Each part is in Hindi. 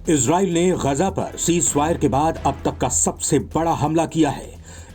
इजराइल ने गजा पर सीज फायर के बाद अब तक का सबसे बड़ा हमला किया है।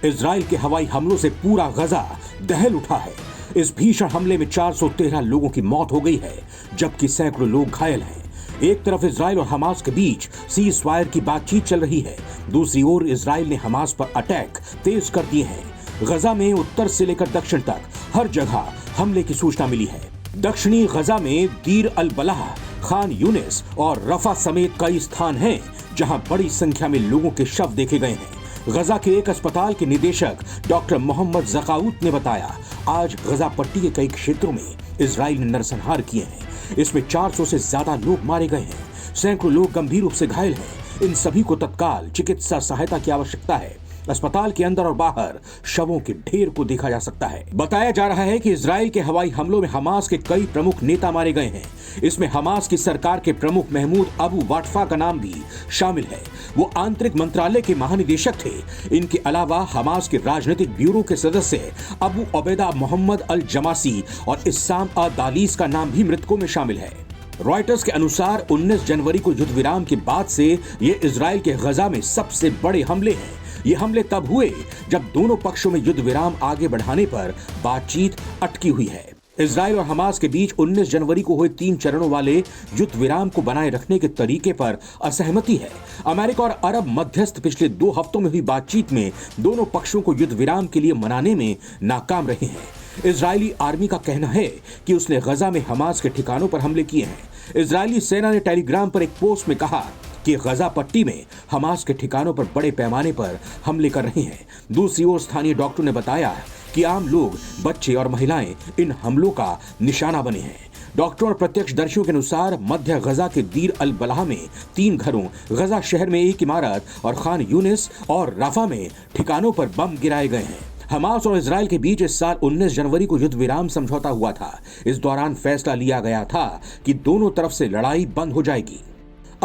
इजराइल के हवाई हमलों से पूरा गजा दहल उठा है। इस भीषण हमले में 413 लोगों की मौत हो गई है, जबकि सैकड़ों लोग घायल हैं। एक तरफ इजराइल और हमास के बीच सीज फायर की बातचीत चल रही है, दूसरी ओर इजराइल ने हमास पर अटैक तेज कर दिए हैं। गजा में उत्तर से लेकर दक्षिण तक हर जगह हमले की सूचना मिली है। दक्षिणी गजा में दीर अल बलाह, खान यूनिस और रफा समेत कई स्थान हैं जहां बड़ी संख्या में लोगों के शव देखे गए हैं। गजा के एक अस्पताल के निदेशक डॉक्टर मोहम्मद जकाउत ने बताया, आज गजा पट्टी के कई क्षेत्रों में इजराइल ने नरसंहार किए हैं। इसमें 400 से ज्यादा लोग मारे गए हैं, सैकड़ों लोग गंभीर रूप से घायल हैं। इन सभी को तत्काल चिकित्सा सहायता की आवश्यकता है। अस्पताल के अंदर और बाहर शवों के ढेर को देखा जा सकता है। बताया जा रहा है कि इजराइल के हवाई हमलों में हमास के कई प्रमुख नेता मारे गए हैं। इसमें हमास की सरकार के प्रमुख महमूद अबू वाटफा का नाम भी शामिल है। वो आंतरिक मंत्रालय के महानिदेशक थे। इनके अलावा हमास के राजनीतिक ब्यूरो के सदस्य अबू उबैदा मोहम्मद अल जमासी और इस्साम दालीस का नाम भी मृतकों में शामिल है। रॉयटर्स के अनुसार 19 जनवरी को युद्ध विराम के बाद से ये इजराइल के गजा में सबसे बड़े हमले हैं। ये हमले तब हुए जब दोनों पक्षों में युद्ध विराम आगे बढ़ाने पर बातचीत अटकी हुई है। इजराइल और हमास के बीच 19 जनवरी को हुए 3 चरणों वाले युद्ध विराम को बनाए रखने के तरीके पर असहमति है। अमेरिका और अरब मध्यस्थ पिछले 2 हफ्तों में हुई बातचीत में दोनों पक्षों को युद्ध विराम के लिए मनाने में नाकाम रहे हैं। इजरायली आर्मी का कहना है कि उसने गजा में हमास के ठिकानों पर हमले किए हैं। इजरायली सेना ने टेलीग्राम पर एक पोस्ट में कहा कि गजा पट्टी में हमास के ठिकानों पर बड़े पैमाने पर हमले कर रहे हैं। दूसरी ओर स्थानीय डॉक्टरों ने बताया कि आम लोग, बच्चे और महिलाएं इन हमलों का निशाना बने हैं। डॉक्टरों और प्रत्यक्षदर्शियों के अनुसार मध्य गजा के दीर अल बलाह में 3 घरों, गजा शहर में 1 इमारत और खान यूनिस और रफा में ठिकानों पर बम गिराए गए हैं। हमास और इजराइल के बीच इस साल 19 जनवरी को युद्ध विराम समझौता हुआ था। इस दौरान फैसला लिया गया था कि दोनों तरफ से लड़ाई बंद हो जाएगी।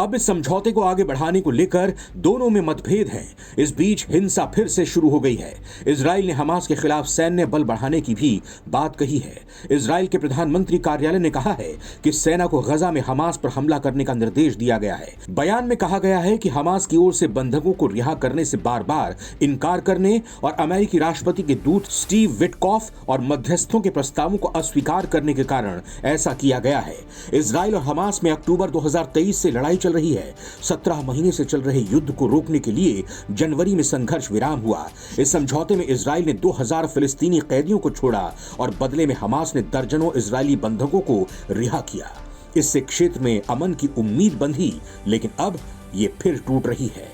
अब इस समझौते को आगे बढ़ाने को लेकर दोनों में मतभेद हैं। इस बीच हिंसा फिर से शुरू हो गई है। इजराइल ने हमास के खिलाफ सैन्य बल बढ़ाने की भी बात कही है। इजराइल के प्रधानमंत्री कार्यालय ने कहा है कि सेना को गजा में हमास पर हमला करने का निर्देश दिया गया है। बयान में कहा गया है कि हमास की ओर से बंधकों को रिहा करने से बार बार इनकार करने और अमेरिकी राष्ट्रपति के दूत स्टीव विटकॉफ और मध्यस्थों के प्रस्तावों को अस्वीकार करने के कारण ऐसा किया गया है। इजराइल और हमास में अक्टूबर 2023 से लड़ाई चल रही है। 17 महीने से चल रहे युद्ध को रोकने के लिए जनवरी में संघर्ष विराम हुआ। इस समझौते में इजराइल ने 2000 फिलिस्तीनी कैदियों को छोड़ा और बदले में हमास ने दर्जनों इजरायली बंधकों को रिहा किया। इससे क्षेत्र में अमन की उम्मीद बंधी, लेकिन अब ये फिर टूट रही है।